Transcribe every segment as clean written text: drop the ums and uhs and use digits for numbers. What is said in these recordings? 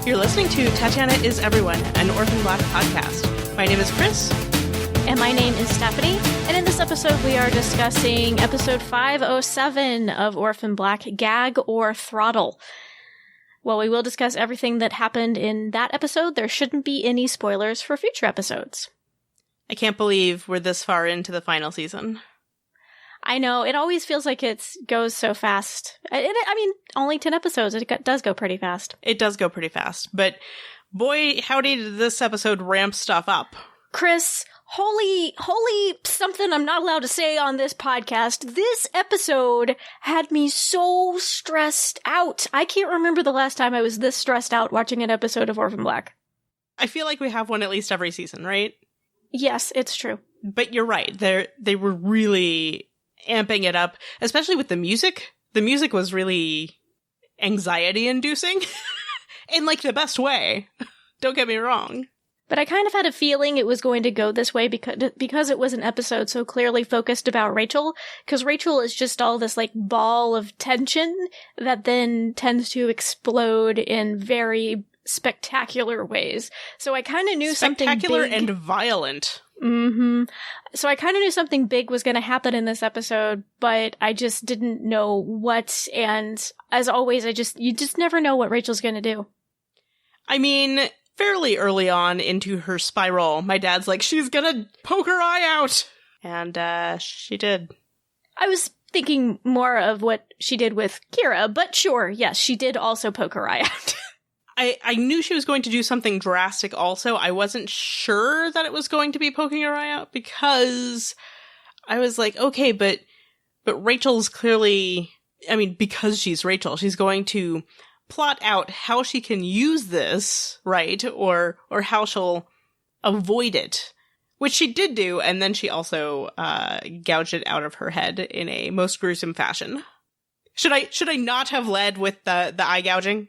You're listening to Tatiana is Everyone, an Orphan Black podcast. My name is Kris. And my name is Stephanie. And in this episode, we are discussing episode 507 of Orphan Black, Gag or Throttle. While we will discuss everything that happened in that episode, there shouldn't be any spoilers for future episodes. I can't believe we're this far into the final season. I know, it always feels like it goes so fast. I mean, only 10 episodes, it does go pretty fast. It does go pretty fast, but boy, howdy did this episode ramp stuff up. Kris, holy something I'm not allowed to say on this podcast. This episode had me so stressed out. I can't remember the last time I was this stressed out watching an episode of Orphan Black. I feel like we have one at least every season, right? Yes, it's true. But you're right. They were really amping it up, especially with the music. The music was really anxiety-inducing in, like, the best way. Don't get me wrong. But I kind of had a feeling it was going to go this way because it was an episode so clearly focused about Rachel, because Rachel is just all this, like, ball of tension that then tends to explode in very spectacular ways. So I kind of knew something big. Spectacular and violent. Mm-hmm. So I kind of knew something big was going to happen in this episode, but I just didn't know what, and as always, you just never know what Rachel's going to do. I mean, fairly early on into her spiral, my dad's like, she's gonna poke her eye out! And, she did. I was thinking more of what she did with Kira, but sure, yes, she did also poke her eye out. I knew she was going to do something drastic also. I wasn't sure that it was going to be poking her eye out because I was like, okay, but Rachel's clearly, I mean, because she's Rachel, she's going to plot out how she can use this, right? Or how she'll avoid it, which she did do, and then she also gouged it out of her head in a most gruesome fashion. Should I not have led with the eye gouging?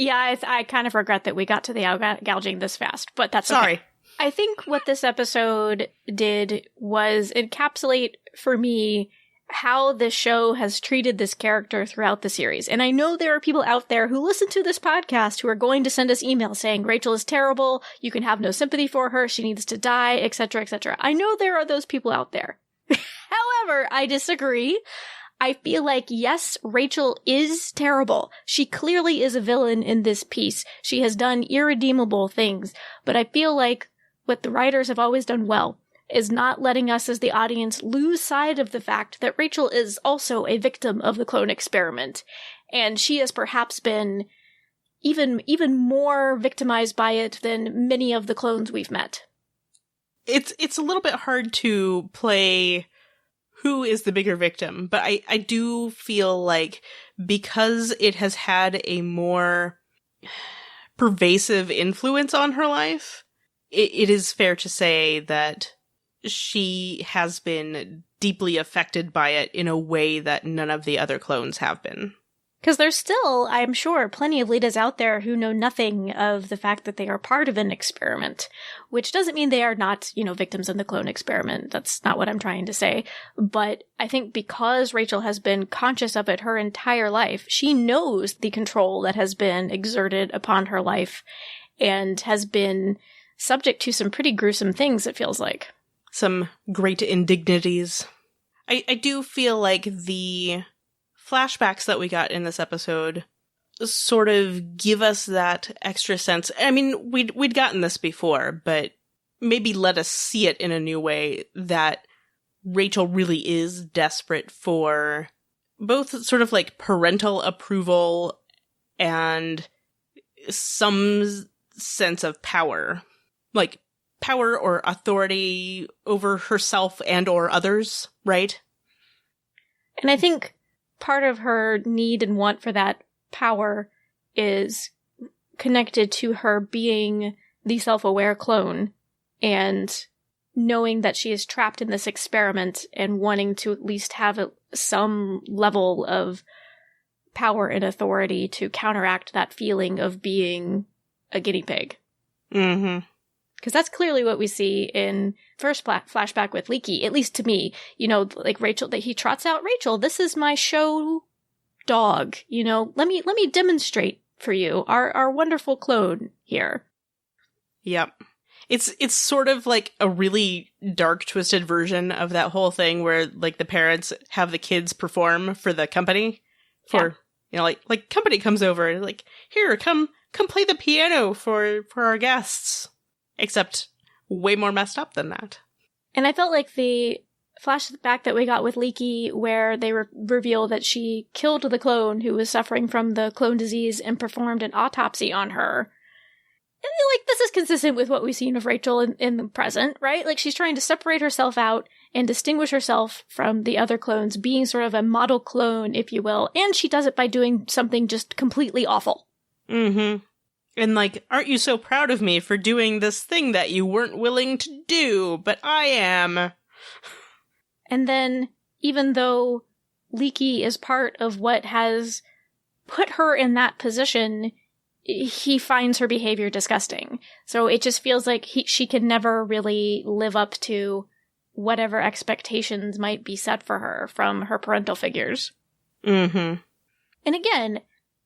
Yeah, I kind of regret that we got to the eye gouging this fast, but that's okay. Sorry. I think what this episode did was encapsulate for me how the show has treated this character throughout the series. And I know there are people out there who listen to this podcast who are going to send us emails saying, Rachel is terrible, you can have no sympathy for her, she needs to die, etc., etc. I know there are those people out there. However, I disagree. I feel like, yes, Rachel is terrible. She clearly is a villain in this piece. She has done irredeemable things. But I feel like what the writers have always done well is not letting us as the audience lose sight of the fact that Rachel is also a victim of the clone experiment. And she has perhaps been even more victimized by it than many of the clones we've met. It's a little bit hard to play who is the bigger victim, but I do feel like because it has had a more pervasive influence on her life, it is fair to say that she has been deeply affected by it in a way that none of the other clones have been. Because there's still, I'm sure, plenty of leaders out there who know nothing of the fact that they are part of an experiment, which doesn't mean they are not, victims in the clone experiment. That's not what I'm trying to say. But I think because Rachel has been conscious of it her entire life, she knows the control that has been exerted upon her life and has been subject to some pretty gruesome things, it feels like. Some great indignities. I do feel like the flashbacks that we got in this episode sort of give us that extra sense. I mean, we'd gotten this before, but maybe let us see it in a new way that Rachel really is desperate for both sort of like parental approval and some sense of power. Like power or authority over herself and or others, right? And I think part of her need and want for that power is connected to her being the self-aware clone and knowing that she is trapped in this experiment and wanting to at least have some level of power and authority to counteract that feeling of being a guinea pig. Mm-hmm. Because that's clearly what we see in first flashback with Leaky, at least to me. Like Rachel, that he trots out, Rachel, this is my show dog. Let me demonstrate for you, our wonderful clone here. Yep. It's sort of like a really dark, twisted version of that whole thing where, like, the parents have the kids perform for the company. Like company comes over and, like, here, come play the piano for our guests. Except way more messed up than that. And I felt like the flashback that we got with Leaky, where they reveal that she killed the clone who was suffering from the clone disease and performed an autopsy on her. And, like, this is consistent with what we've seen of Rachel in the present, right? Like, she's trying to separate herself out and distinguish herself from the other clones, being sort of a model clone, if you will. And she does it by doing something just completely awful. Mm-hmm. And, like, aren't you so proud of me for doing this thing that you weren't willing to do, but I am. And then, even though Leaky is part of what has put her in that position, he finds her behavior disgusting. So it just feels like she can never really live up to whatever expectations might be set for her from her parental figures. Mm-hmm. And again,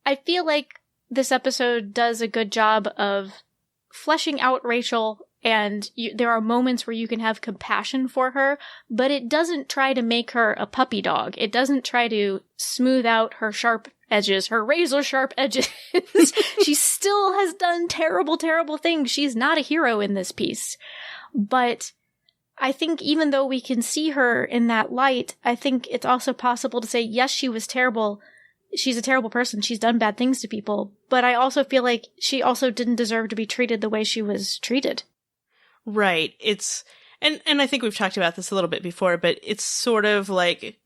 I feel like this episode does a good job of fleshing out Rachel, and there are moments where you can have compassion for her, but it doesn't try to make her a puppy dog. It doesn't try to smooth out her sharp edges, her razor sharp edges. She still has done terrible, terrible things. She's not a hero in this piece. But I think even though we can see her in that light, I think it's also possible to say, yes, she was terrible. She's a terrible person. She's done bad things to people. But I also feel like she also didn't deserve to be treated the way she was treated. Right. It's, and I think we've talked about this a little bit before, but it's sort of like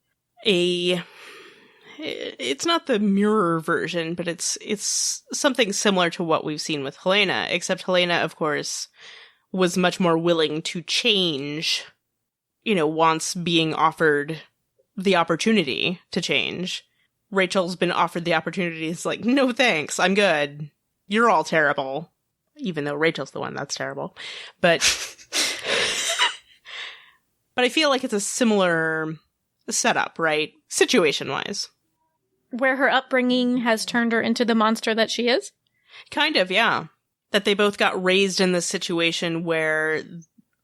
it's not the mirror version, but it's something similar to what we've seen with Helena, except Helena, of course, was much more willing to change, once being offered the opportunity to change. Rachel's been offered the opportunity. It's like, no thanks, I'm good. You're all terrible. Even though Rachel's the one that's terrible. But but I feel like it's a similar setup, right? Situation-wise. Where her upbringing has turned her into the monster that she is? Kind of, yeah. That they both got raised in this situation where,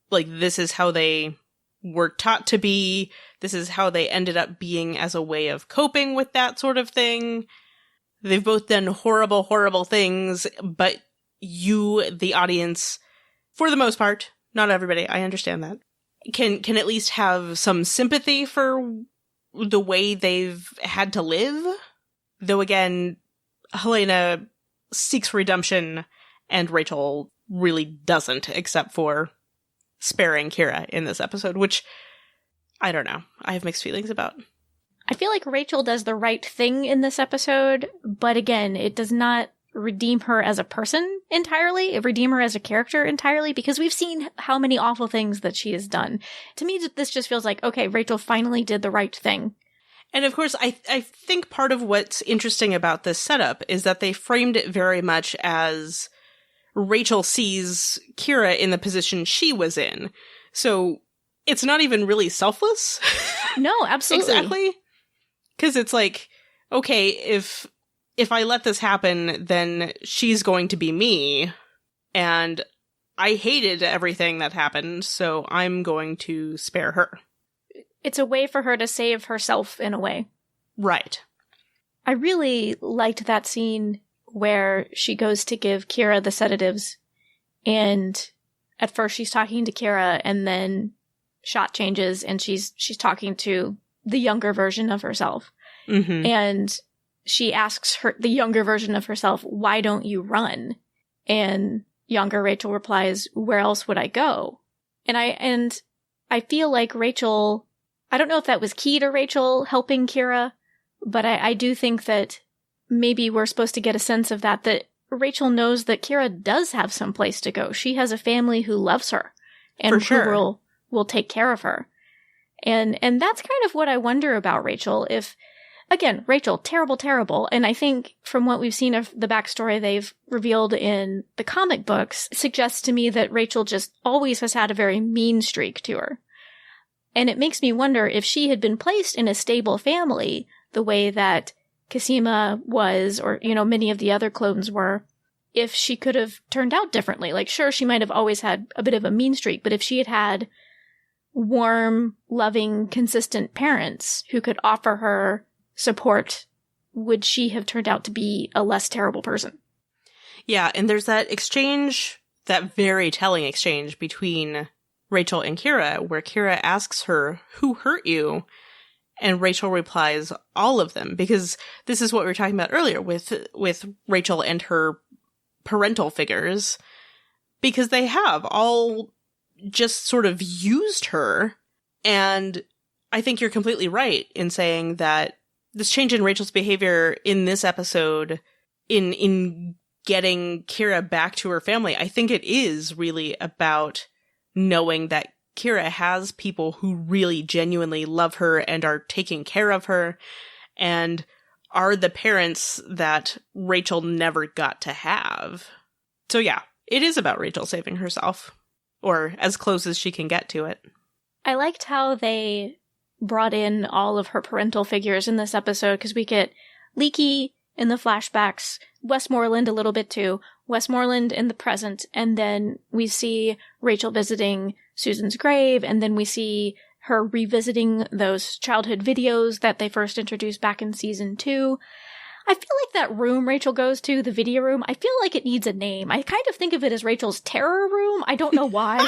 like, this is how they were taught to be. This is how they ended up being as a way of coping with that sort of thing. They've both done horrible, horrible things, but you, the audience, for the most part, not everybody, I understand that, can at least have some sympathy for the way they've had to live. Though again, Helena seeks redemption, and Rachel really doesn't, except for sparing Kira in this episode, which, I don't know, I have mixed feelings about. I feel like Rachel does the right thing in this episode, but again, it does not redeem her as a person entirely, redeem her as a character entirely, because we've seen how many awful things that she has done. To me, this just feels like, okay, Rachel finally did the right thing. And of course, I think part of what's interesting about this setup is that they framed it very much as Rachel sees Kira in the position she was in. So it's not even really selfless. No, absolutely. Exactly. Because it's like, okay, if I let this happen, then she's going to be me, and I hated everything that happened, so I'm going to spare her. It's a way for her to save herself, in a way. Right. I really liked that scene where she goes to give Kira the sedatives, and at first she's talking to Kira, and then shot changes, and she's talking to the younger version of herself. Mm-hmm. And she asks the younger version of herself, why don't you run? And younger Rachel replies, where else would I go? And I feel like Rachel, I don't know if that was key to Rachel helping Kira, but I do think that maybe we're supposed to get a sense of that Rachel knows that Kira does have some place to go. She has a family who loves her and who will take care of her. And that's kind of what I wonder about Rachel. If, again, Rachel, terrible, terrible. And I think from what we've seen of the backstory they've revealed in the comic books suggests to me that Rachel just always has had a very mean streak to her. And it makes me wonder if she had been placed in a stable family the way that Cosima was, or, many of the other clones were, if she could have turned out differently. Like, sure, she might have always had a bit of a mean streak, but if she had had warm, loving, consistent parents who could offer her support, would she have turned out to be a less terrible person? Yeah, and there's that exchange, that very telling exchange between Rachel and Kira, where Kira asks her, who hurt you? And Rachel replies, all of them, because this is what we were talking about earlier with Rachel and her parental figures, because they have all just sort of used her. And I think you're completely right in saying that this change in Rachel's behavior in this episode, in getting Kira back to her family, I think it is really about knowing that Kira has people who really genuinely love her and are taking care of her and are the parents that Rachel never got to have. So yeah, it is about Rachel saving herself, or as close as she can get to it. I liked how they brought in all of her parental figures in this episode, because we get Leaky in the flashbacks, Westmoreland a little bit too, Westmoreland in the present, and then we see Rachel visiting Susan's grave, and then we see her revisiting those childhood videos that they first introduced back in season 2. I feel like that room Rachel goes to, the video room, I feel like it needs a name. I kind of think of it as Rachel's terror room. I don't know why.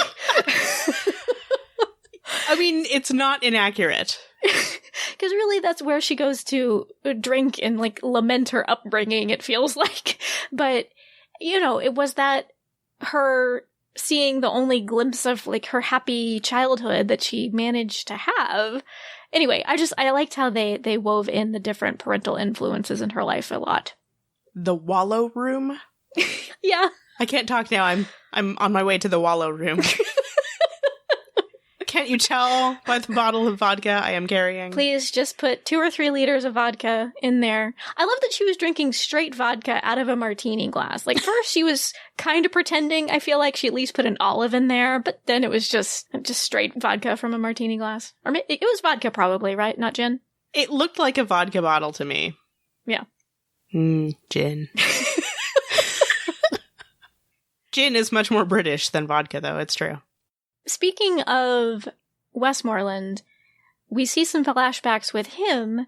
I mean, it's not inaccurate. Because really, that's where she goes to drink and, like, lament her upbringing, it feels like. But, it was that her seeing the only glimpse of, like, her happy childhood that she managed to have. Anyway, I liked how they wove in the different parental influences in her life a lot. The wallow room? Yeah. I can't talk now. I'm on my way to the wallow room. Can't you tell by the bottle of vodka I am carrying? Please just put 2 or 3 liters of vodka in there. I love that she was drinking straight vodka out of a martini glass. Like, first she was kind of pretending. I feel like she at least put an olive in there, but then it was just straight vodka from a martini glass. Or it was vodka probably, right? Not gin? It looked like a vodka bottle to me. Yeah. Gin. Gin is much more British than vodka, though. It's true. Speaking of Westmoreland, we see some flashbacks with him,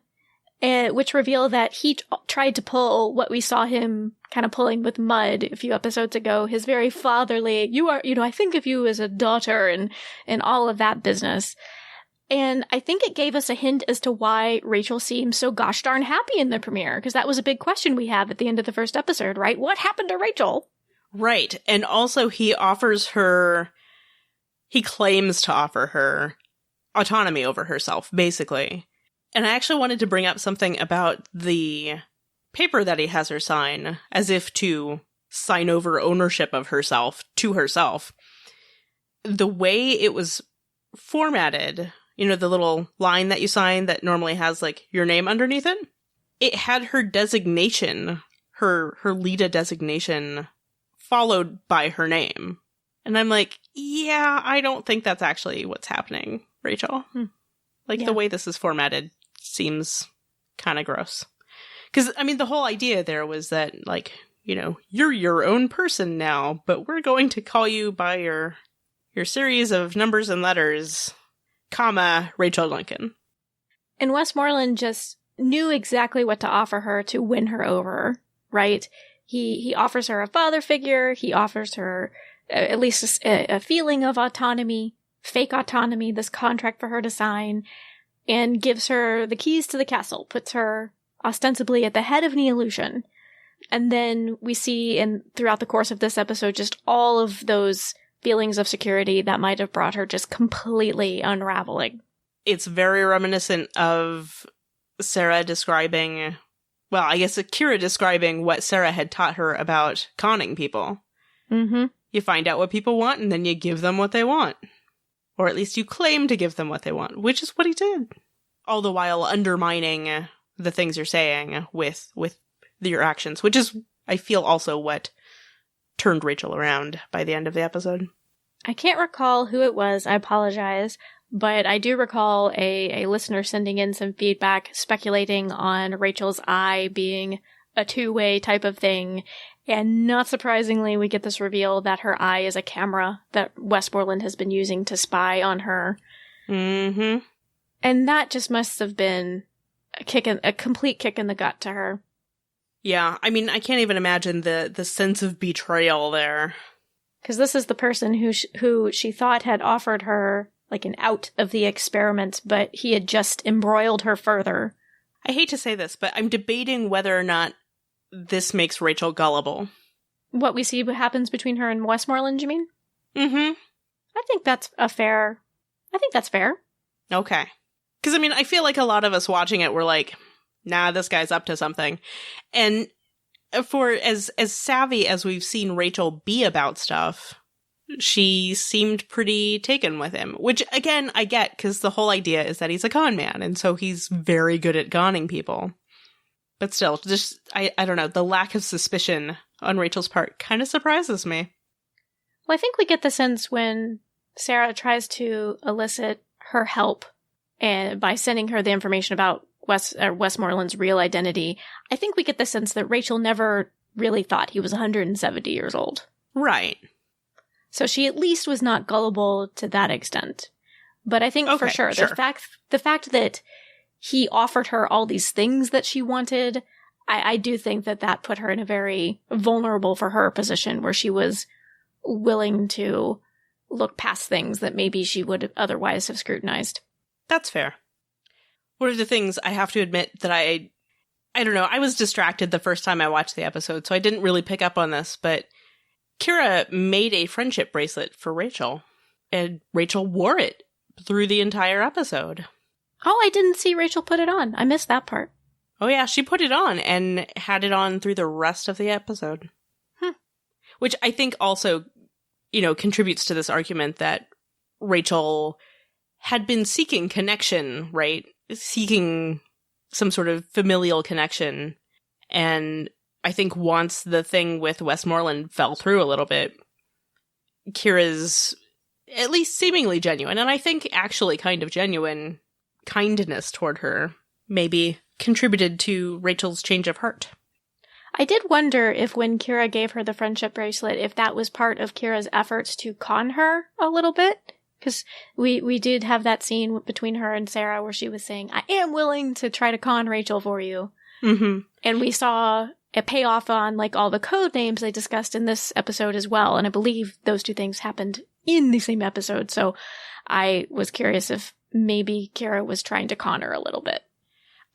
which reveal that he tried to pull what we saw him kind of pulling with Mud a few episodes ago, his very fatherly, I think of you as a daughter and all of that business. And I think it gave us a hint as to why Rachel seemed so gosh darn happy in the premiere, because that was a big question we have at the end of the first episode, right? What happened to Rachel? Right. And also he claims to offer her autonomy over herself, basically. And I actually wanted to bring up something about the paper that he has her sign, as if to sign over ownership of herself to herself. The way it was formatted, the little line that you sign that normally has, like, your name underneath it, it had her designation, her Lita designation, followed by her name. And I'm like, yeah, I don't think that's actually what's happening, Rachel. Like, the way this is formatted seems kind of gross. Because, I mean, the whole idea there was that, like, you're your own person now, but we're going to call you by your series of numbers and letters, comma, Rachel Lincoln. And Westmoreland just knew exactly what to offer her to win her over, right? He offers her a father figure, he offers her at least a feeling of autonomy, fake autonomy, this contract for her to sign, and gives her the keys to the castle, puts her ostensibly at the head of Neolution. And then we see throughout the course of this episode just all of those feelings of security that might have brought her just completely unraveling. It's very reminiscent of Sarah describing, well, I guess Kira describing what Sarah had taught her about conning people. Mm-hmm. You find out what people want, and then you give them what they want. Or at least you claim to give them what they want, which is what he did. All the while undermining the things you're saying with your actions, which is, I feel, also what turned Rachel around by the end of the episode. I can't recall who it was, I apologize, But I do recall a listener sending in some feedback speculating on Rachel's eye being a two-way type of thing. And not surprisingly, we get this reveal that her eye is a camera that Westmoreland has been using to spy on her. Mm-hmm. And that just must have been a complete kick in the gut to her. Yeah, I mean, I can't even imagine the sense of betrayal there. Because this is the person who she thought had offered her like an out of the experiment, but he had just embroiled her further. I hate to say this, but I'm debating whether or not this makes Rachel gullible. What we see happens between her and Westmoreland, you mean? Mm-hmm. I think that's fair. Okay. Because, I mean, I feel like a lot of us watching it were like, nah, this guy's up to something. And for as savvy as we've seen Rachel be about stuff, she seemed pretty taken with him. Which, again, I get, because the whole idea is that he's a con man, and so he's very good at conning people. But still, just, I don't know, the lack of suspicion on Rachel's part kind of surprises me. Well, I think we get the sense when Sarah tries to elicit her help and by sending her the information about Westmoreland's real identity, I think we get the sense that Rachel never really thought he was 170 years old. Right. So she at least was not gullible to that extent. But I think for sure, the fact that he offered her all these things that she wanted, I do think that put her in a very vulnerable for her position where she was willing to look past things that maybe she would otherwise have scrutinized. That's fair. One of the things I have to admit that I don't know, I was distracted the first time I watched the episode, so I didn't really pick up on this, but Kira made a friendship bracelet for Rachel, and Rachel wore it through the entire episode. Oh, I didn't see Rachel put it on. I missed that part. Oh yeah, she put it on and had it on through the rest of the episode. Which I think also, contributes to this argument that Rachel had been seeking connection, right? Seeking some sort of familial connection. And I think once the thing with Westmoreland fell through a little bit, Kira's at least seemingly genuine, and I think actually kind of genuine kindness toward her maybe contributed to Rachel's change of heart. I did wonder if when Kira gave her the friendship bracelet, if that was part of Kira's efforts to con her a little bit. Because we did have that scene between her and Sarah where she was saying, I am willing to try to con Rachel for you. Mm-hmm. And we saw a payoff on like all the code names they discussed in this episode as well. And I believe those two things happened in the same episode. So I was curious if maybe Kira was trying to con her a little bit.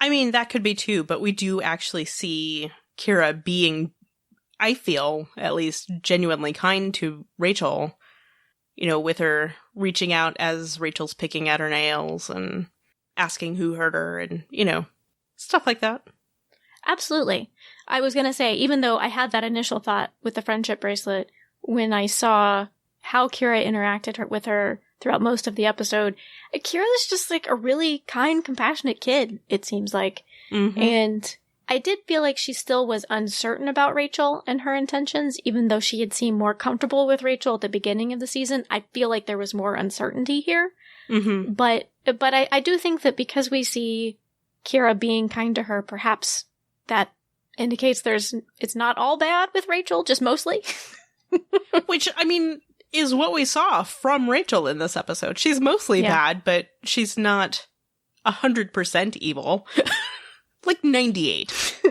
I mean, that could be too, but we do actually see Kira being, I feel, at least genuinely kind to Rachel, with her reaching out as Rachel's picking at her nails and asking who hurt her and, stuff like that. Absolutely. I was going to say, even though I had that initial thought with the friendship bracelet, when I saw how Kira interacted with her throughout most of the episode, Kira's just like a really kind, compassionate kid, it seems like. Mm-hmm. And I did feel like she still was uncertain about Rachel and her intentions, even though she had seemed more comfortable with Rachel at the beginning of the season. I feel like there was more uncertainty here. Mm-hmm. But I do think that because we see Kira being kind to her, perhaps that indicates it's not all bad with Rachel, just mostly. Which, I mean, is what we saw from Rachel in this episode. She's mostly bad, but she's not 100% evil. Like 98.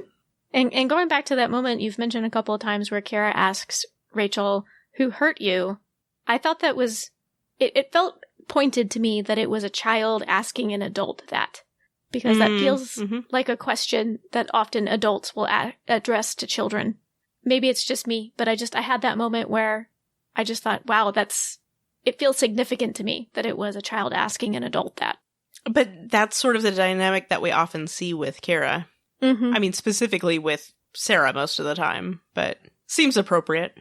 And going back to that moment you've mentioned a couple of times where Kira asks Rachel, who hurt you? I thought that was, it felt pointed to me that it was a child asking an adult that. Because that feels like a question that often adults will address to children. Maybe it's just me, but I had that moment where I just thought, wow, it feels significant to me that it was a child asking an adult that. But that's sort of the dynamic that we often see with Kira. Mm-hmm. I mean, specifically with Sarah most of the time, but seems appropriate.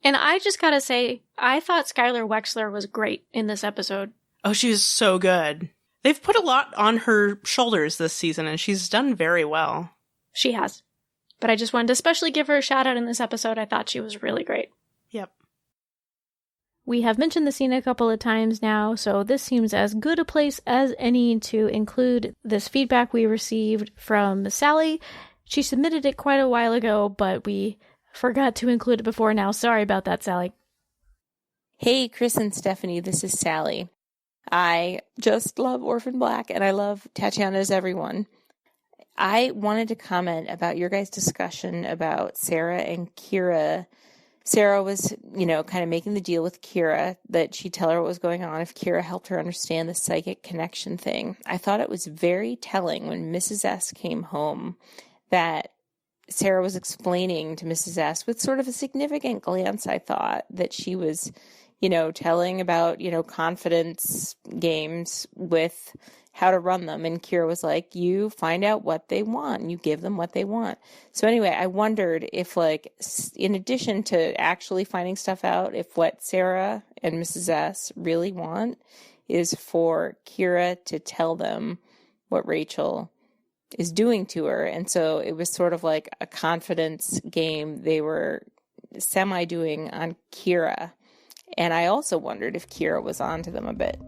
And I just gotta say, I thought Skylar Wexler was great in this episode. Oh, she was so good. They've put a lot on her shoulders this season, and she's done very well. She has. But I just wanted to especially give her a shout out in this episode. I thought she was really great. Yep. We have mentioned the scene a couple of times now, so this seems as good a place as any to include this feedback we received from Sally. She submitted it quite a while ago, but we forgot to include it before now. Sorry about that, Sally. Hey, Kris and Stephanie, this is Sally. I just love Orphan Black, and I love Tatiana's Everyone. I wanted to comment about your guys' discussion about Sarah and Kira. Sarah was, kind of making the deal with Kira that she'd tell her what was going on if Kira helped her understand the psychic connection thing. I thought it was very telling when Mrs. S came home that Sarah was explaining to Mrs. S with sort of a significant glance, I thought, that she was, telling about, confidence games with how to run them. And Kira was like, you find out what they want and you give them what they want. So anyway, I wondered if, in addition to actually finding stuff out, if what Sarah and Mrs. S really want is for Kira to tell them what Rachel is doing to her. And so it was sort of like a confidence game they were semi-doing on Kira. And I also wondered if Kira was on to them a bit.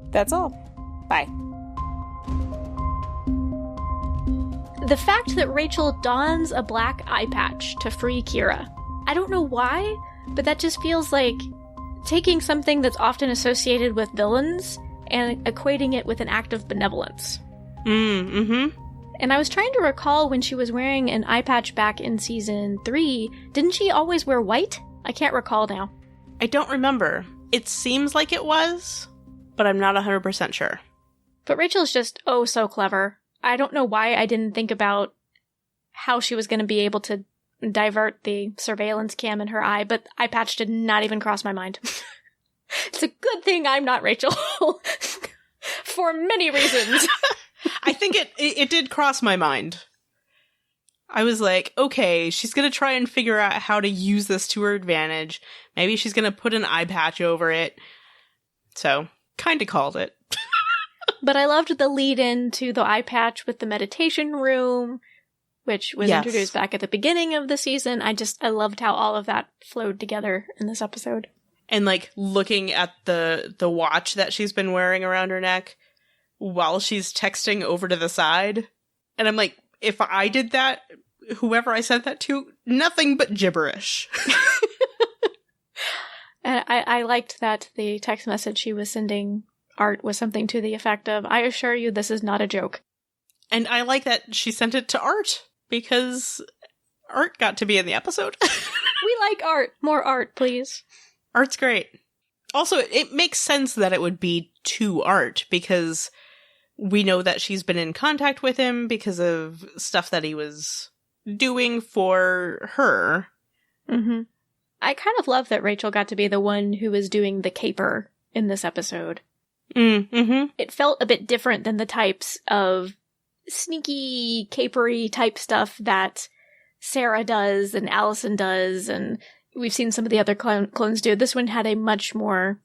That's all. Bye. The fact that Rachel dons a black eye patch to free Kira. I don't know why, but that just feels like taking something that's often associated with villains and equating it with an act of benevolence. Mm-hmm. And I was trying to recall when she was wearing an eye patch back in season 3, didn't she always wear white? I can't recall now. I don't remember. It seems like it was, but I'm not 100% sure. But Rachel's just so clever. I don't know why I didn't think about how she was going to be able to divert the surveillance cam in her eye, but eye patch did not even cross my mind. It's a good thing I'm not Rachel. For many reasons. I think it did cross my mind. I was like, okay, she's going to try and figure out how to use this to her advantage. Maybe she's going to put an eye patch over it. So, kind of called it. But I loved the lead-in to the eye patch with the meditation room, which was introduced back at the beginning of the season. I loved how all of that flowed together in this episode. And, looking at the watch that she's been wearing around her neck while she's texting over to the side. And I'm like, if I did that, whoever I sent that to, nothing but gibberish. And I liked that the text message she was sending Art was something to the effect of, I assure you this is not a joke. And I like that she sent it to Art, because Art got to be in the episode. We like Art. More Art, please. Art's great. Also, it makes sense that it would be to Art, because we know that she's been in contact with him because of stuff that he was doing for her. Mm-hmm. I kind of love that Rachel got to be the one who was doing the caper in this episode. Mm-hmm. It felt a bit different than the types of sneaky, capery type stuff that Sarah does and Alison does, and we've seen some of the other clones do. This one had a much more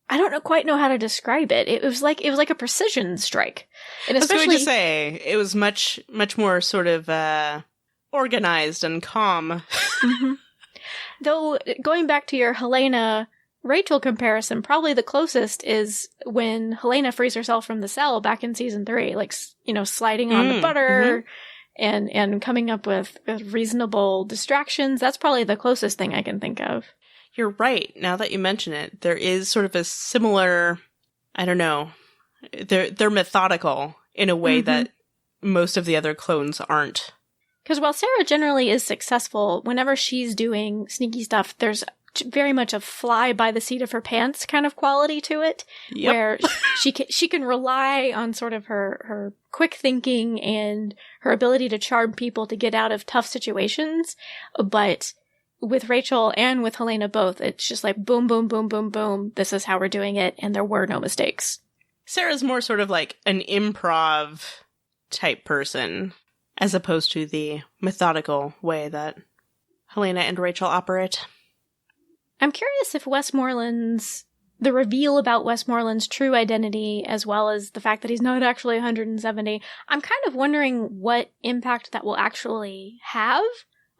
I don't quite know how to describe it. It was like a precision strike. And I was going to say, it was much more sort of organized and calm. Mm-hmm. Though, going back to your Helena-Rachel comparison, probably the closest is when Helena frees herself from the cell back in season 3, sliding on the butter and coming up with reasonable distractions. That's probably the closest thing I can think of. You're right. Now that you mention it, there is sort of a similar, I don't know, they're methodical in a way that most of the other clones aren't. Because while Sarah generally is successful, whenever she's doing sneaky stuff, there's very much a fly by the seat of her pants kind of quality to it, where she can rely on sort of her quick thinking and her ability to charm people to get out of tough situations, but with Rachel and with Helena both, it's just like boom, boom, boom, boom, boom. This is how we're doing it, and there were no mistakes. Sarah's more sort of like an improv type person, as opposed to the methodical way that Helena and Rachel operate. I'm curious if the reveal about Westmoreland's true identity, as well as the fact that he's not actually 170, I'm kind of wondering what impact that will actually have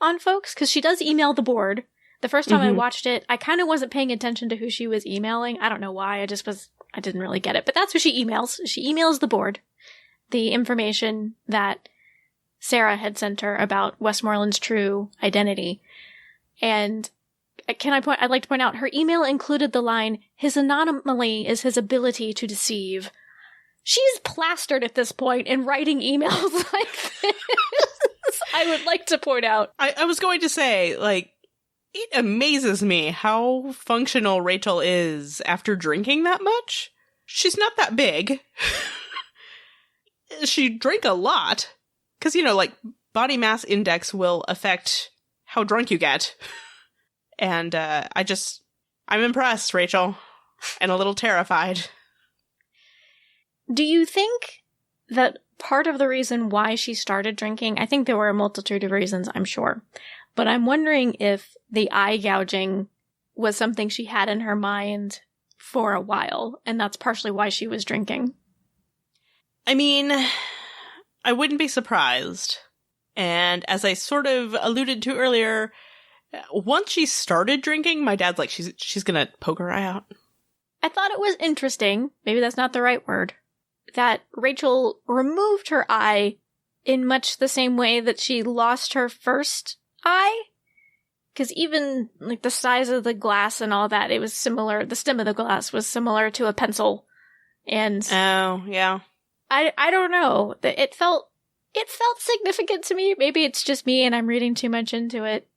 on folks, because she does email the board The first time I watched it, I kind of wasn't paying attention to who she was emailing. I don't know why. I didn't really get it. But that's who she emails. She emails the board the information that Sarah had sent her about Westmoreland's true identity. And I'd like to point out, her email included the line, "His anomaly is his ability to deceive." She's plastered at this point in writing emails like this. I would like to point out. I was going to say, like, it amazes me how functional Rachel is after drinking that much. She's not that big. She drank a lot. Because, like, body mass index will affect how drunk you get. And I'm impressed, Rachel. And a little terrified. Do you think that part of the reason why she started drinking, I think there were a multitude of reasons, I'm sure. But I'm wondering if the eye gouging was something she had in her mind for a while, and that's partially why she was drinking. I mean, I wouldn't be surprised. And as I sort of alluded to earlier, once she started drinking, my dad's like, she's gonna poke her eye out. I thought it was interesting, maybe that's not the right word, that Rachel removed her eye in much the same way that she lost her first eye. Because even, like, the size of the glass and all that, it was similar. The stem of the glass was similar to a pencil. And oh, yeah. I don't know. It felt significant to me. Maybe it's just me and I'm reading too much into it.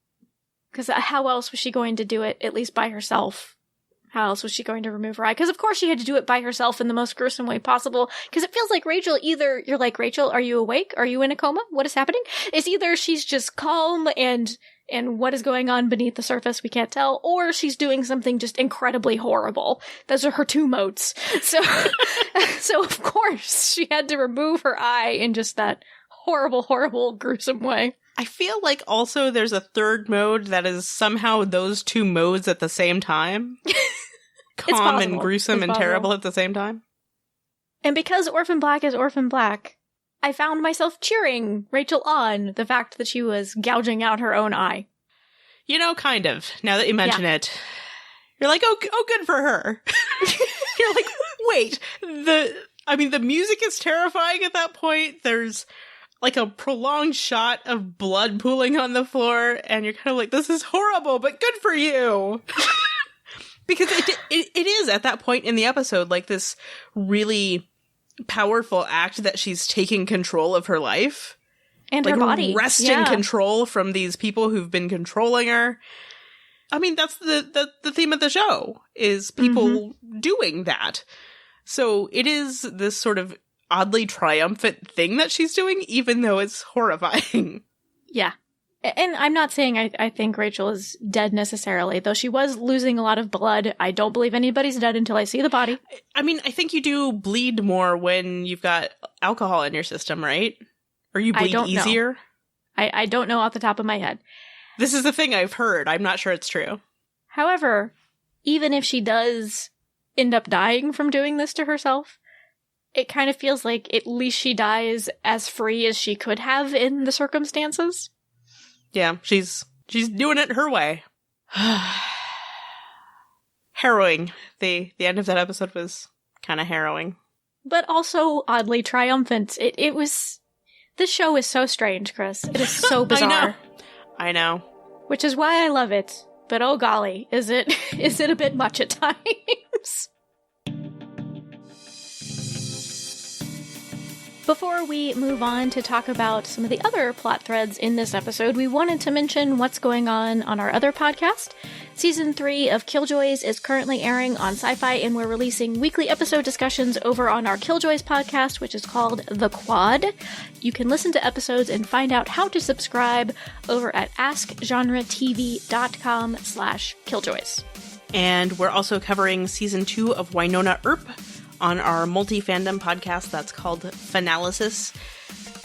Because how else was she going to do it, at least by herself? How else was she going to remove her eye? Because of course she had to do it by herself in the most gruesome way possible. Because it feels like Rachel, either you're like, Rachel, are you awake? Are you in a coma? What is happening? It's either she's just calm and what is going on beneath the surface we can't tell, or she's doing something just incredibly horrible. Those are her two modes. So, so of course she had to remove her eye in just that horrible, horrible, gruesome way. I feel like also there's a third mode that is somehow those two modes at the same time. Calm and gruesome and terrible at the same time. And because Orphan Black is Orphan Black, I found myself cheering Rachel on the fact that she was gouging out her own eye. Kind of. Now that you mention it. You're like, oh, good for her. You're like, wait, the music is terrifying at that point. There's like a prolonged shot of blood pooling on the floor, and you're kind of like, this is horrible, but good for you. Because it is at that point in the episode like this really powerful act that she's taking control of her life. And like her body. Wresting control from these people who've been controlling her. I mean, that's the theme of the show, is people doing that. So it is this sort of oddly triumphant thing that she's doing, even though it's horrifying. Yeah. And I'm not saying I think Rachel is dead necessarily, though she was losing a lot of blood. I don't believe anybody's dead until I see the body. I mean, I think you do bleed more when you've got alcohol in your system, right? Or you bleed easier? I don't know off the top of my head. This is the thing I've heard. I'm not sure it's true. However, even if she does end up dying from doing this to herself, it kind of feels like at least she dies as free as she could have in the circumstances. Yeah, she's doing it her way. Harrowing. The end of that episode was kind of harrowing. But also oddly triumphant. It was... This show is so strange, Kris. It is so bizarre. I know. Which is why I love it. But oh golly, is it a bit much at times? Before we move on to talk about some of the other plot threads in this episode, we wanted to mention what's going on our other podcast. Season 3 of Killjoys is currently airing on Sci-Fi, and we're releasing weekly episode discussions over on our Killjoys podcast, which is called The Quad. You can listen to episodes and find out how to subscribe over at askgenretv.com/Killjoys. And we're also covering Season 2 of Wynonna Earp on our multi-fandom podcast that's called Finalysis.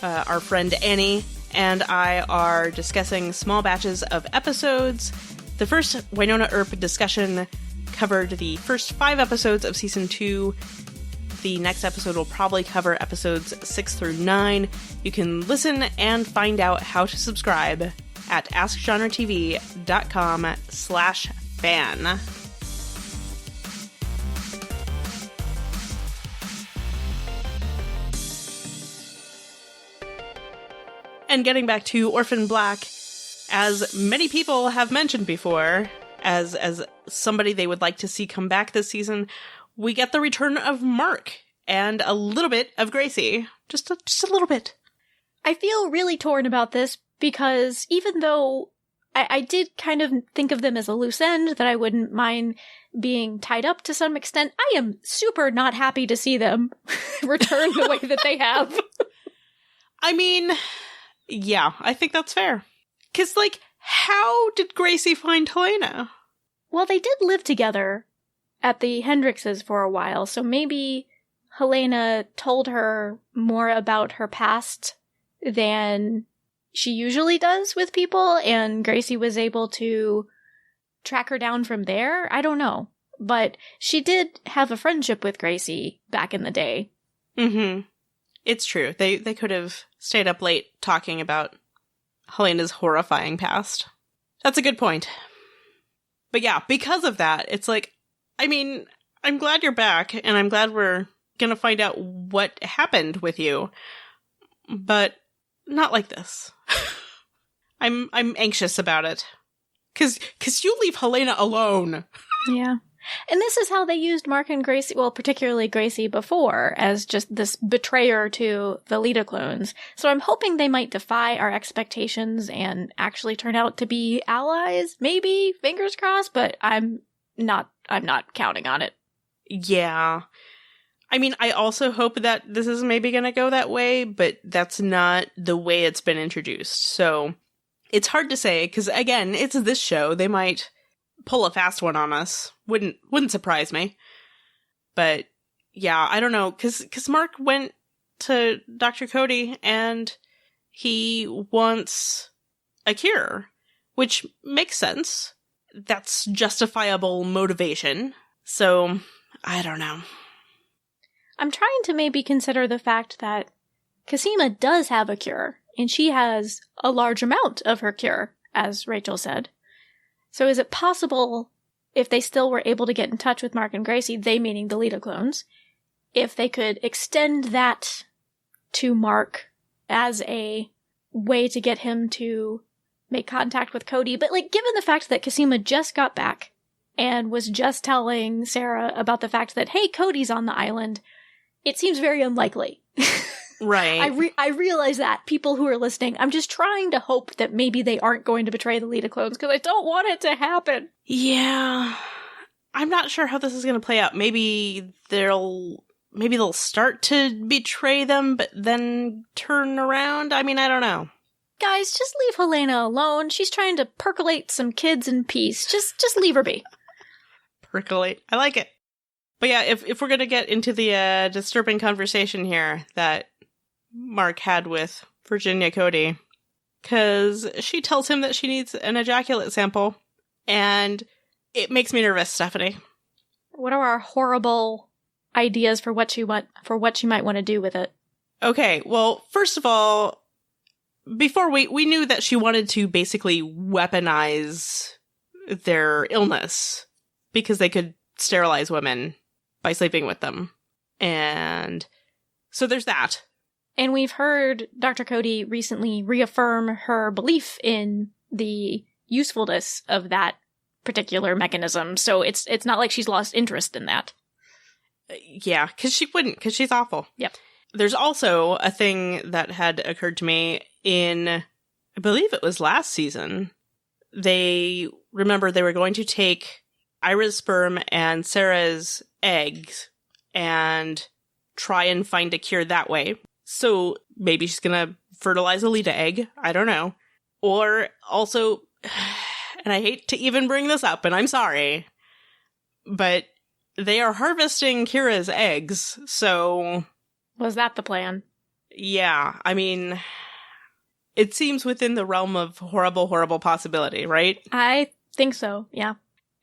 Our friend Annie and I are discussing small batches of episodes. The first Wynonna Earp discussion covered the first 5 episodes of Season 2. The next episode will probably cover episodes 6 through 9. You can listen and find out how to subscribe at askgenretv.com/fan. And getting back to Orphan Black, as many people have mentioned before, as somebody they would like to see come back this season, we get the return of Mark and a little bit of Gracie. Just a little bit. I feel really torn about this because even though I did kind of think of them as a loose end that I wouldn't mind being tied up to some extent, I am super not happy to see them return the way that they have. I mean, yeah, I think that's fair. 'Cause, like, how did Gracie find Helena? Well, they did live together at the Hendrixes for a while, so maybe Helena told her more about her past than she usually does with people, and Gracie was able to track her down from there. I don't know. But she did have a friendship with Gracie back in the day. Mm-hmm. It's true. They could have stayed up late talking about Helena's horrifying past. That's a good point. But yeah, because of that, it's like, I mean, I'm glad you're back, and I'm glad we're gonna find out what happened with you. But not like this. I'm anxious about it. 'Cause you leave Helena alone. Yeah. And this is how they used Mark and Gracie, well, particularly Gracie before, as just this betrayer to the Lita clones. So I'm hoping they might defy our expectations and actually turn out to be allies. Maybe, fingers crossed, but I'm not counting on it. Yeah. I mean, I also hope that this is maybe going to go that way, but that's not the way it's been introduced. So it's hard to say, because again, it's this show. They might pull a fast one on us. Wouldn't surprise me. But yeah, I don't know, because Mark went to Dr. Cody and he wants a cure, which makes sense. That's justifiable motivation. So I don't know. I'm trying to maybe consider the fact that Cosima does have a cure, and she has a large amount of her cure, as Rachel said. So is it possible, if they still were able to get in touch with Mark and Gracie, they meaning the Lita clones, if they could extend that to Mark as a way to get him to make contact with Cody? But, like, given the fact that Cosima just got back and was just telling Sarah about the fact that, hey, Cody's on the island, it seems very unlikely. Right. I realize that, people who are listening. I'm just trying to hope that maybe they aren't going to betray the Lita clones, because I don't want it to happen. Yeah. I'm not sure how this is going to play out. Maybe they'll start to betray them, but then turn around. I mean, I don't know. Guys, just leave Helena alone. She's trying to percolate some kids in peace. Just leave her be. Percolate. I like it. But yeah, if we're going to get into the disturbing conversation here that Mark had with Virginia Cody, because she tells him that she needs an ejaculate sample, and it makes me nervous, Stephanie. What are our horrible ideas for what she might want to do with it? Okay, well, first of all, before we knew that she wanted to basically weaponize their illness because they could sterilize women by sleeping with them. And so there's that. And we've heard Dr. Cody recently reaffirm her belief in the usefulness of that particular mechanism. So it's not like she's lost interest in that. Yeah, because she wouldn't, because she's awful. Yep. There's also a thing that had occurred to me in, I believe it was last season. They were going to take Ira's sperm and Sarah's eggs and try and find a cure that way. So maybe she's gonna fertilize a Lita egg. I don't know. Or also, and I hate to even bring this up, and I'm sorry, but they are harvesting Kira's eggs, so... Was that the plan? Yeah, I mean, it seems within the realm of horrible, horrible possibility, right? I think so, yeah.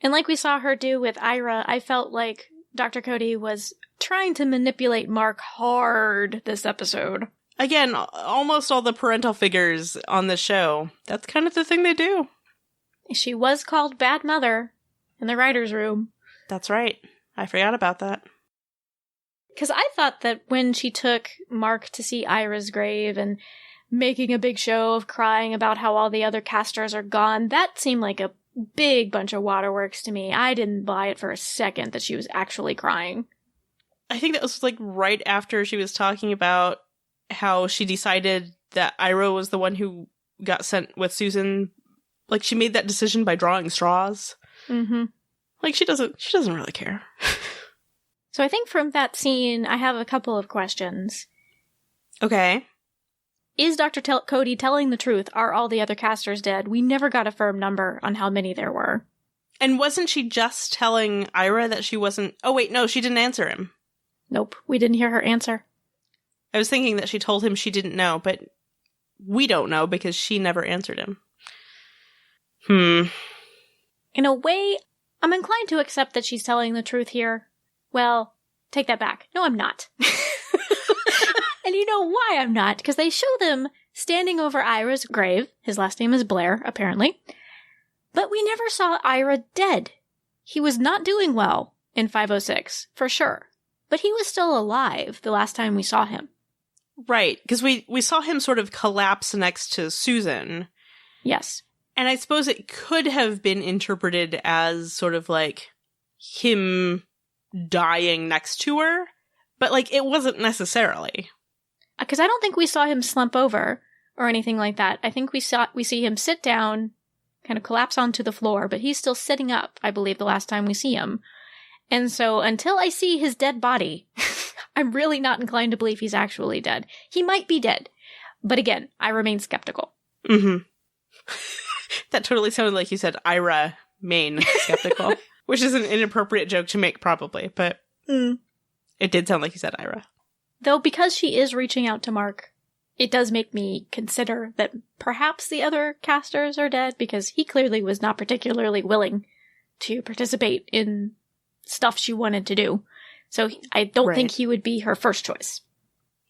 And like we saw her do with Ira, I felt like Dr. Cody was trying to manipulate Mark hard this episode. Again, almost all the parental figures on the show, that's kind of the thing they do. She was called Bad Mother in the writer's room. That's right. I forgot about that. Because I thought that when she took Mark to see Ira's grave and making a big show of crying about how all the other casters are gone, that seemed like a big bunch of waterworks to me. I didn't buy it for a second that she was actually crying. I think that was like right after she was talking about how she decided that Ira was the one who got sent with Susan. Like, she made that decision by drawing straws. Mm-hmm. Like, she doesn't really care. So I think from that scene, I have a couple of questions. Okay. Is Dr. Cody telling the truth? Are all the other casters dead? We never got a firm number on how many there were. And wasn't she just telling Ira that she wasn't... Oh, wait, no, she didn't answer him. Nope, we didn't hear her answer. I was thinking that she told him she didn't know, but we don't know because she never answered him. In a way, I'm inclined to accept that she's telling the truth here. Well, take that back. No, I'm not. And you know why I'm not? Because they show them standing over Ira's grave. His last name is Blair, apparently. But we never saw Ira dead. He was not doing well in 506, for sure. But he was still alive the last time we saw him. Right, because we saw him sort of collapse next to Susan. Yes. And I suppose it could have been interpreted as sort of like him dying next to her, but like it wasn't necessarily. Because I don't think we saw him slump over or anything like that. I think we see him sit down, kind of collapse onto the floor, but he's still sitting up, I believe, the last time we see him. And so until I see his dead body, I'm really not inclined to believe he's actually dead. He might be dead. But again, I remain skeptical. Mm-hmm. That totally sounded like you said Ira main skeptical, which is an inappropriate joke to make probably, but it did sound like you said Ira. Though because she is reaching out to Mark, it does make me consider that perhaps the other casters are dead because he clearly was not particularly willing to participate in stuff she wanted to do. So I don't think he would be her first choice.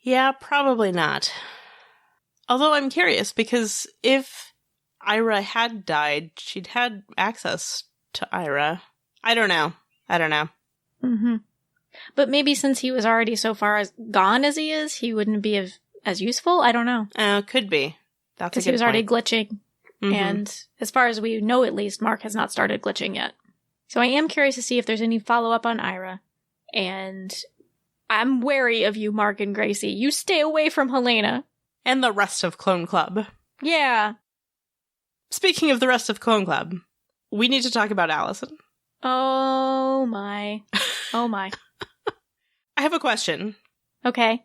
Yeah, probably not. Although I'm curious because if Ira had died, she'd had access to Ira. I don't know. Mm-hmm. But maybe since he was already so far as gone as he is, he wouldn't be as useful? I don't know. Could be. That's a good point. Because he was already glitching. Mm-hmm. And as far as we know, at least, Mark has not started glitching yet. So I am curious to see if there's any follow-up on Ira. And I'm wary of you, Mark and Gracie. You stay away from Helena. And the rest of Clone Club. Yeah. Speaking of the rest of Clone Club, we need to talk about Alison. Oh my. Oh my. I have a question. Okay.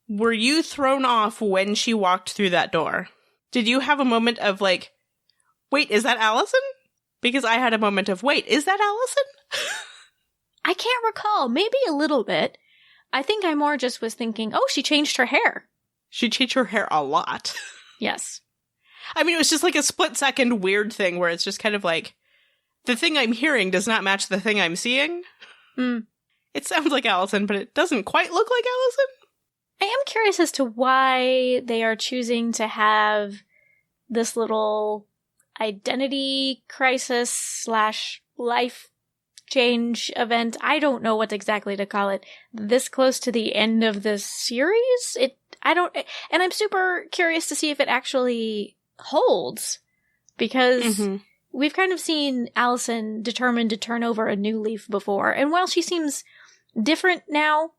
Were you thrown off when she walked through that door? Did you have a moment of like, wait, is that Alison? Because I had a moment of, wait, is that Alison? I can't recall. Maybe a little bit. I think I more just was thinking, oh, she changed her hair. She changed her hair a lot. Yes. I mean, it was just like a split-second weird thing where it's just kind of like, the thing I'm hearing does not match the thing I'm seeing. It sounds like Alison, but it doesn't quite look like Alison. I am curious as to why they are choosing to have this little identity crisis / life change event. I don't know what exactly to call it. This close to the end of the series? And I'm super curious to see if it actually holds. Because we've kind of seen Alison determined to turn over a new leaf before. And while she seems different now,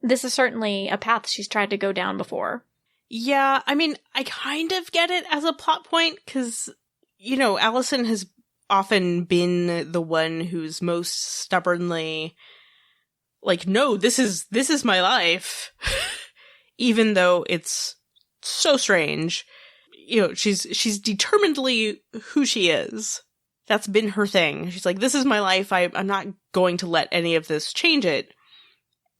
this is certainly a path she's tried to go down before. Yeah, I mean, I kind of get it as a plot point, because, you know, Alison has often been the one who's most stubbornly like, no, this is my life. Even though it's so strange. You know, she's determinedly who she is. That's been her thing. She's like, this is my life. I'm not going to let any of this change it.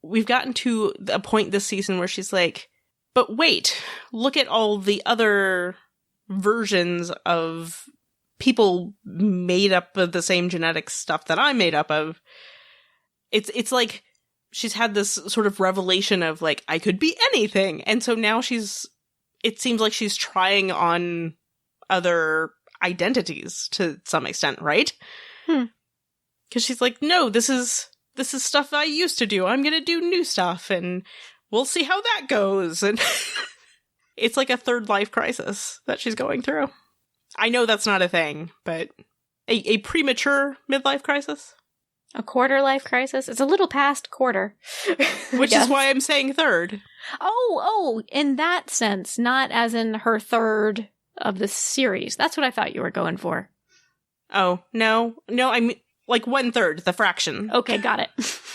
We've gotten to a point this season where she's like, but wait, look at all the other versions of people made up of the same genetic stuff that I'm made up of. It's like she's had this sort of revelation of, like, I could be anything. And so now it seems like she's trying on other identities to some extent, right? Because she's like, no, this is stuff I used to do. I'm going to do new stuff, and we'll see how that goes. And it's like a third life crisis that she's going through. I know that's not a thing, but a premature midlife crisis? A quarter life crisis? It's a little past quarter. Which is why I'm saying third. Oh, in that sense, not as in her third of the series. That's what I thought you were going for. Oh, no, I mean, like 1/3, the fraction. Okay, got it.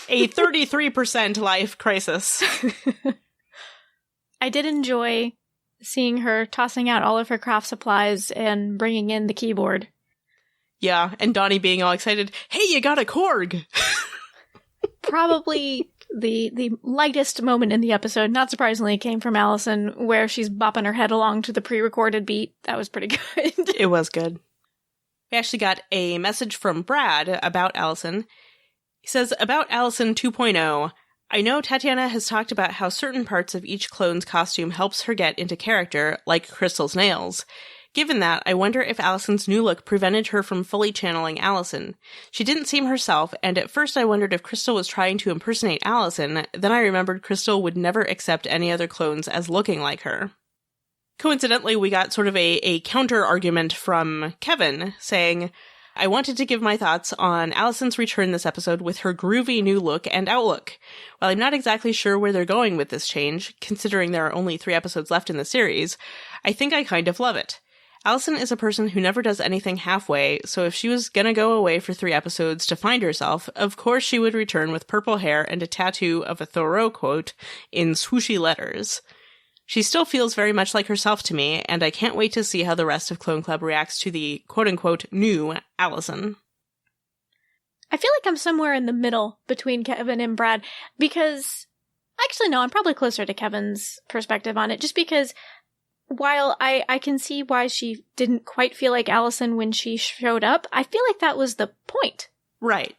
A 33% life crisis. I did enjoy seeing her tossing out all of her craft supplies and bringing in the keyboard. Yeah, and Donnie being all excited, hey, you got a Korg! Probably the lightest moment in the episode, not surprisingly, came from Alison, where she's bopping her head along to the pre-recorded beat. That was pretty good. It was good. We actually got a message from Brad about Alison. He says, about Alison 2.0, I know Tatiana has talked about how certain parts of each clone's costume helps her get into character, like Crystal's nails. Given that, I wonder if Alison's new look prevented her from fully channeling Alison. She didn't seem herself, and at first I wondered if Crystal was trying to impersonate Alison, then I remembered Crystal would never accept any other clones as looking like her. Coincidentally, we got sort of a counter-argument from Kevin, saying, I wanted to give my thoughts on Alison's return this episode with her groovy new look and outlook. While I'm not exactly sure where they're going with this change, considering there are only 3 episodes left in the series, I think I kind of love it. Alison is a person who never does anything halfway, so if she was gonna go away for 3 episodes to find herself, of course she would return with purple hair and a tattoo of a Thoreau quote in swooshy letters. She still feels very much like herself to me, and I can't wait to see how the rest of Clone Club reacts to the quote-unquote new Alison. I feel like I'm somewhere in the middle between Kevin and Brad, because... Actually, no, I'm probably closer to Kevin's perspective on it, just because while I can see why she didn't quite feel like Alison when she showed up, I feel like that was the point. Right.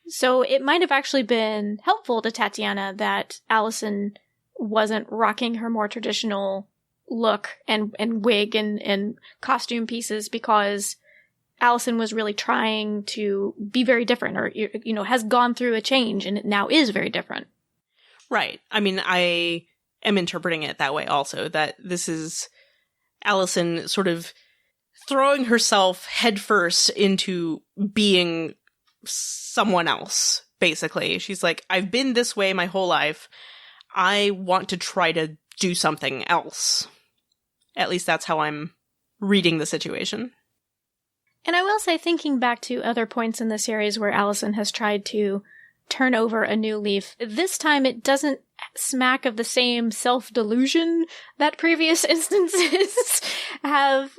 So it might have actually been helpful to Tatiana that Alison wasn't rocking her more traditional look and wig and costume pieces, because Alison was really trying to be very different, or, you know, has gone through a change and it now is very different. Right. I mean, I am interpreting it that way also, that this is Alison sort of throwing herself headfirst into being someone else, basically. She's like, I've been this way my whole life. I want to try to do something else. At least that's how I'm reading the situation. And I will say, thinking back to other points in the series where Alison has tried to turn over a new leaf, this time it doesn't smack of the same self-delusion that previous instances have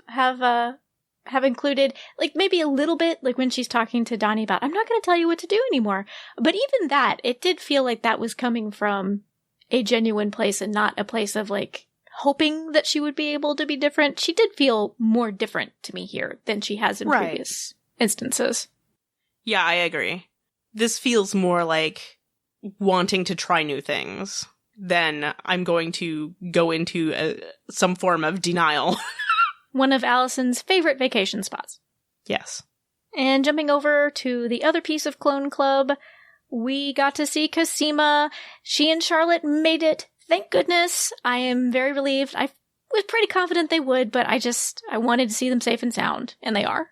included. Like, maybe a little bit, like when she's talking to Donnie about, I'm not going to tell you what to do anymore. But even that, it did feel like that was coming from a genuine place and not a place of, like, hoping that she would be able to be different. She did feel more different to me here than she has in previous instances. Yeah, I agree. This feels more like wanting to try new things than I'm going to go into some form of denial. One of Alison's favorite vacation spots. Yes. And jumping over to the other piece of Clone Club, we got to see Cosima. She and Charlotte made it. Thank goodness. I am very relieved. I was pretty confident they would, but I wanted to see them safe and sound, and they are.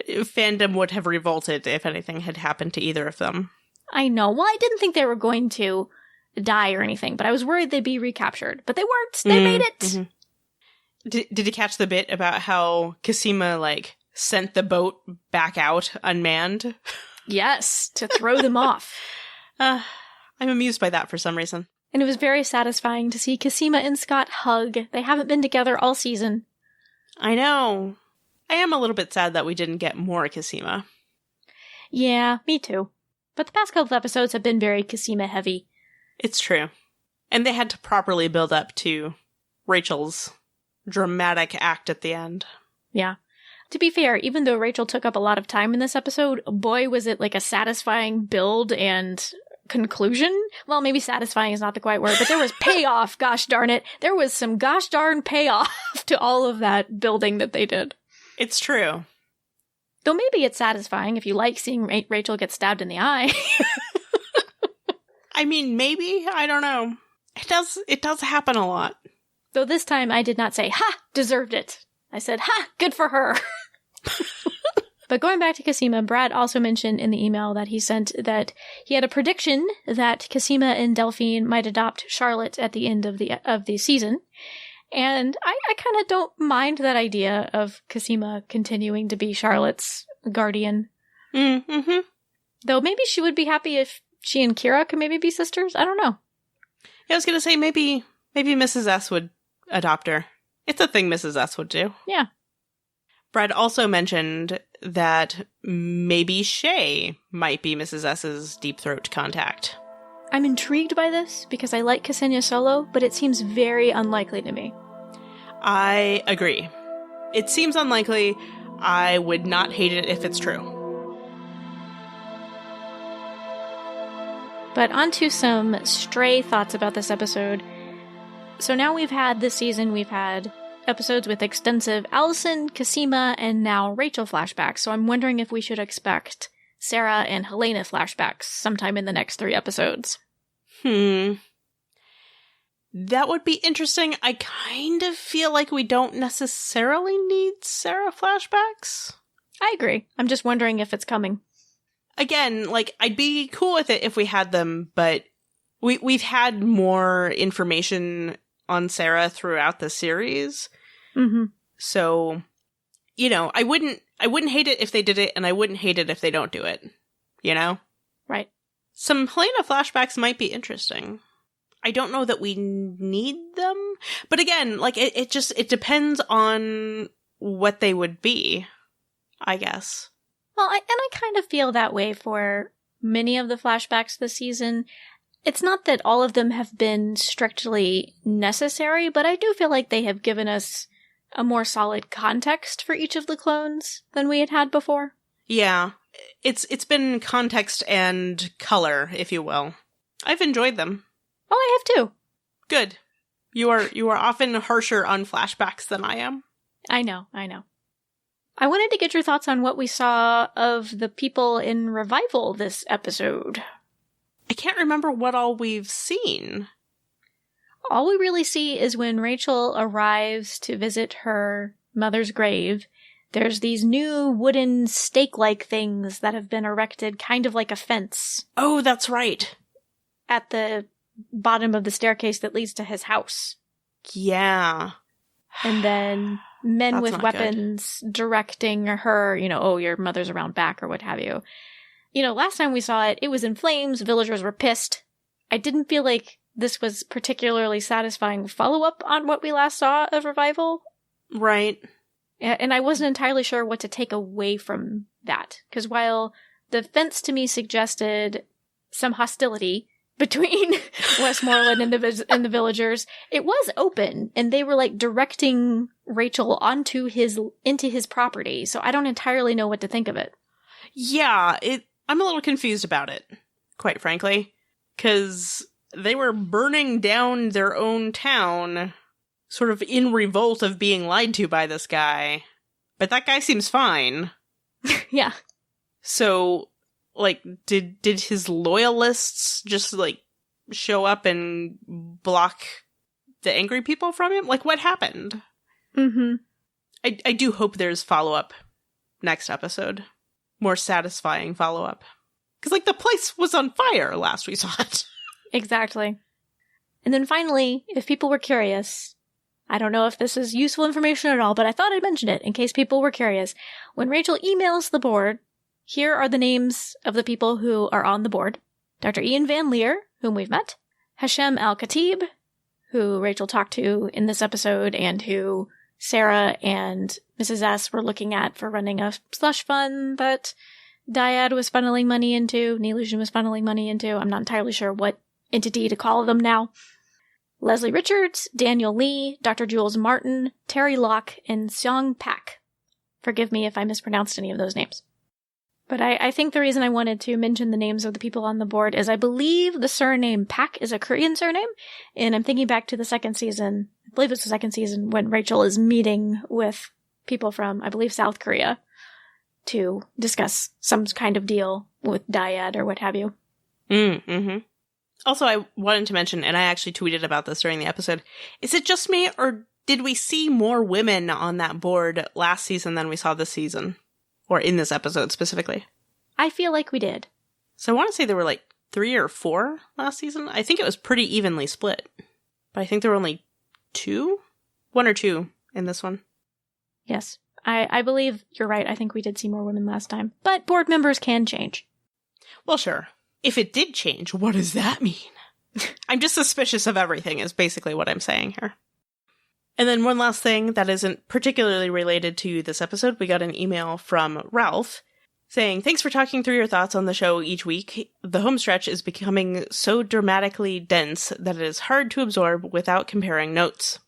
Fandom would have revolted if anything had happened to either of them. I know. Well, I didn't think they were going to die or anything, but I was worried they'd be recaptured. But they weren't. They made it. Mm-hmm. Did you catch the bit about how Cosima, like, sent the boat back out unmanned? Yes, to throw them off. I'm amused by that for some reason. And it was very satisfying to see Cosima and Scott hug. They haven't been together all season. I know. I am a little bit sad that we didn't get more Cosima. Yeah, me too. But the past couple of episodes have been very Cosima heavy. It's true. And they had to properly build up to Rachel's dramatic act at the end. Yeah. To be fair, even though Rachel took up a lot of time in this episode, boy, was it like a satisfying build and conclusion. Well, maybe satisfying is not the quite word, but there was payoff, gosh darn it. There was some gosh darn payoff to all of that building that they did. It's true. Though maybe it's satisfying if you like seeing Rachel get stabbed in the eye. I mean, maybe. I don't know. It does happen a lot. Though this time I did not say, ha, deserved it. I said, ha, good for her. But going back to Cosima, Brad also mentioned in the email that he sent that he had a prediction that Cosima and Delphine might adopt Charlotte at the end of the season. And I kind of don't mind that idea of Cosima continuing to be Charlotte's guardian. Mm-hmm. Though maybe she would be happy if she and Kira could maybe be sisters. I don't know. Yeah, I was going to say maybe Mrs. S would adopt her. It's a thing Mrs. S would do. Yeah. Brad also mentioned that maybe Shay might be Mrs. S's Deep Throat contact. I'm intrigued by this because I like Ksenia Solo, but it seems very unlikely to me. I agree. It seems unlikely. I would not hate it if it's true. But onto some stray thoughts about this episode. So now this season we've had episodes with extensive Alison, Cosima, and now Rachel flashbacks. So I'm wondering if we should expect Sarah and Helena flashbacks sometime in the next 3 episodes. That would be interesting. I kind of feel like we don't necessarily need Sarah flashbacks. I agree. I'm just wondering if it's coming. Again, I'd be cool with it if we had them, but we've had more information on Sarah throughout the series. Mm-hmm. So, I wouldn't hate it if they did it, and I wouldn't hate it if they don't do it. Right. Some Helena flashbacks might be interesting. I don't know that we need them, but again, it depends on what they would be, I guess. Well, I kind of feel that way for many of the flashbacks this season. It's not that all of them have been strictly necessary, but I do feel like they have given us a more solid context for each of the clones than we had before. Yeah, it's been context and color, if you will. I've enjoyed them. Oh, I have too. Good. You are often harsher on flashbacks than I am. I know. I wanted to get your thoughts on what we saw of the people in Revival this episode. I can't remember what all we've seen. All we really see is when Rachel arrives to visit her mother's grave, there's these new wooden stake-like things that have been erected kind of like a fence. Oh, that's right. At the bottom of the staircase that leads to his house. Yeah. And then men with weapons directing her, oh, your mother's around back or what have you. Last time we saw it, it was in flames, villagers were pissed. I didn't feel like this was particularly satisfying follow-up on what we last saw of Revival. Right. And I wasn't entirely sure what to take away from that. Because while the fence to me suggested some hostility between Westmoreland and the villagers, it was open, and they were directing Rachel into his property. So I don't entirely know what to think of it. Yeah, I'm a little confused about it, quite frankly, because they were burning down their own town, sort of in revolt of being lied to by this guy. But that guy seems fine. Yeah. So, did his loyalists just, show up and block the angry people from him? What happened? Mm-hmm. I do hope there's follow-up next episode. More satisfying follow-up. Because, the place was on fire last we saw it. Exactly. And then finally, if people were curious, I don't know if this is useful information at all, but I thought I'd mention it in case people were curious. When Rachel emails the board, here are the names of the people who are on the board. Dr. Ian Van Leer, whom we've met. Hashem Al-Khatib, who Rachel talked to in this episode and who Sarah and Mrs. S were looking at for running a slush fund that Dyad was funneling money into, Neolution was funneling money into. I'm not entirely sure what entity to call them now. Leslie Richards, Daniel Lee, Dr. Jules Martin, Terry Locke, and Seong Pak. Forgive me if I mispronounced any of those names. But I think the reason I wanted to mention the names of the people on the board is I believe the surname Pak is a Korean surname. And I'm thinking back to the second season, I believe it's the second season, when Rachel is meeting with people from, I believe, South Korea to discuss some kind of deal with Dyad or what have you. Mm-hmm. Also, I wanted to mention, and I actually tweeted about this during the episode, is it just me, or did we see more women on that board last season than we saw this season? Or in this episode specifically? I feel like we did. So I want to say there were like 3 or 4 last season. I think it was pretty evenly split. But I think there were only 2? 1 or 2 in this one. Yes. I believe you're right. I think we did see more women last time. But board members can change. Well, sure. If it did change, what does that mean? I'm just suspicious of everything is basically what I'm saying here. And then one last thing that isn't particularly related to this episode, we got an email from Ralph saying, "Thanks for talking through your thoughts on the show each week. The homestretch is becoming so dramatically dense that it is hard to absorb without comparing notes.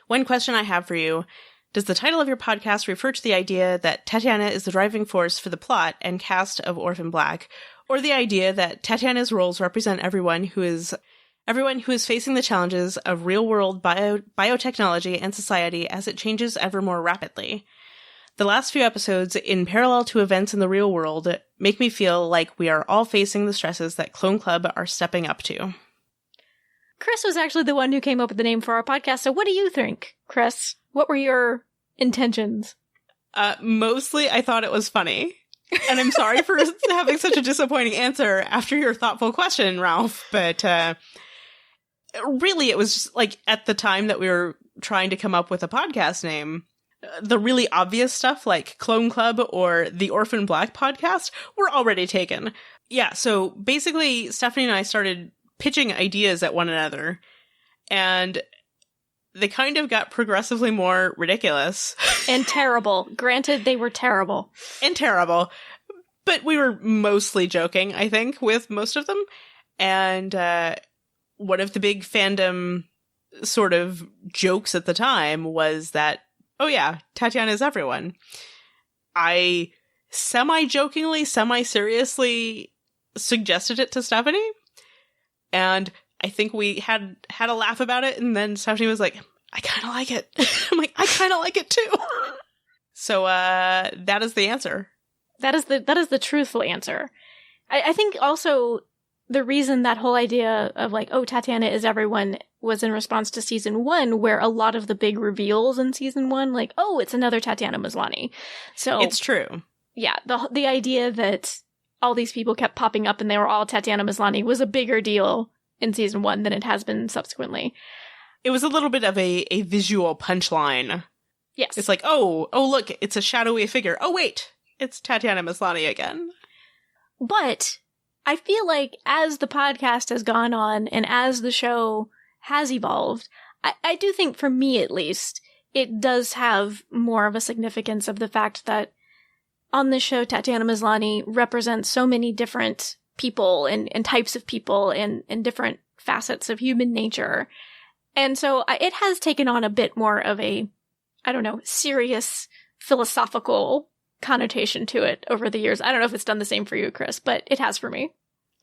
One question I have for you, does the title of your podcast refer to the idea that Tatiana is the driving force for the plot and cast of Orphan Black, or the idea that Tatiana's roles represent everyone who is facing the challenges of real-world biotechnology and society as it changes ever more rapidly? The last few episodes, in parallel to events in the real world, make me feel like we are all facing the stresses that Clone Club are stepping up to." Kris was actually the one who came up with the name for our podcast, so what do you think, Kris? What were your intentions? Mostly, I thought it was funny. And I'm sorry for having such a disappointing answer after your thoughtful question, Ralph, but really, it was just like at the time that we were trying to come up with a podcast name, the really obvious stuff like Clone Club or the Orphan Black podcast were already taken. Yeah, so basically, Stephanie and I started pitching ideas at one another, and they kind of got progressively more ridiculous. And terrible. Granted, they were terrible. And terrible. But we were mostly joking, I think, with most of them. And one of the big fandom sort of jokes at the time was that, oh yeah, Tatiana is everyone. I semi-jokingly, semi-seriously suggested it to Stephanie. And I think we had a laugh about it, and then Stephanie was like, I kind of like it. I'm like, I kind of like it too. So that is the answer. That is the truthful answer. I think also the reason that whole idea of like, oh, Tatiana is everyone was in response to season 1, where a lot of the big reveals in season 1, like, oh, it's another Tatiana Maslany. So it's true. Yeah, the idea that all these people kept popping up and they were all Tatiana Maslany was a bigger deal in season 1 than it has been subsequently. It was a little bit of a visual punchline. Yes. It's like, oh, look, it's a shadowy figure. Oh, wait, it's Tatiana Maslany again. But I feel like as the podcast has gone on and as the show has evolved, I do think, for me at least, it does have more of a significance of the fact that on this show, Tatiana Maslany represents so many different people and types of people and different facets of human nature. And so it has taken on a bit more of a, I don't know, serious philosophical connotation to it over the years. I don't know if it's done the same for you, Kris, but it has for me.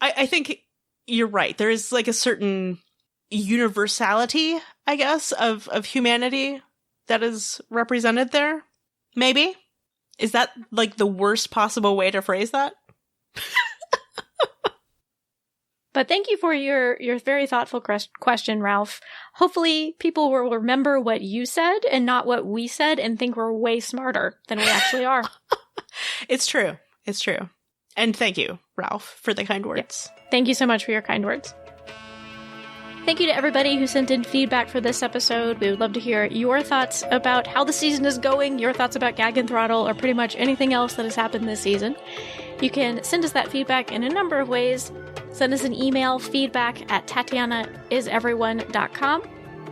I think you're right. There is like a certain universality, I guess, of humanity that is represented there. Maybe? Is that like the worst possible way to phrase that? But thank you for your very thoughtful question, Ralph. Hopefully people will remember what you said and not what we said and think we're way smarter than we actually are. It's true. It's true. And thank you, Ralph, for the kind words. Yes. Thank you so much for your kind words. Thank you to everybody who sent in feedback for this episode. We would love to hear your thoughts about how the season is going, your thoughts about Gag and Throttle, or pretty much anything else that has happened this season. You can send us that feedback in a number of ways. Send us an email, feedback@tatianaiseveryone.com.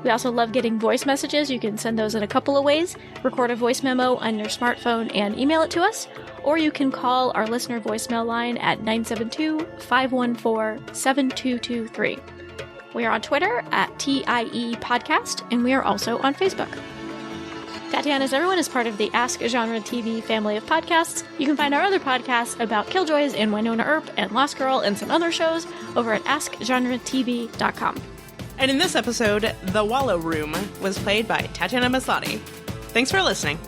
We also love getting voice messages. You can send those in a couple of ways. Record a voice memo on your smartphone and email it to us. Or you can call our listener voicemail line at 972-514-7223. We are on Twitter @TIE Podcast, and we are also on Facebook. That Tatiana's Everyone is part of the Ask Genre TV family of podcasts. You can find our other podcasts about Killjoys and Winona Earp and Lost Girl and some other shows over at AskGenreTV.com. And in this episode, The Wallow Room was played by Tatiana Maslany. Thanks for listening.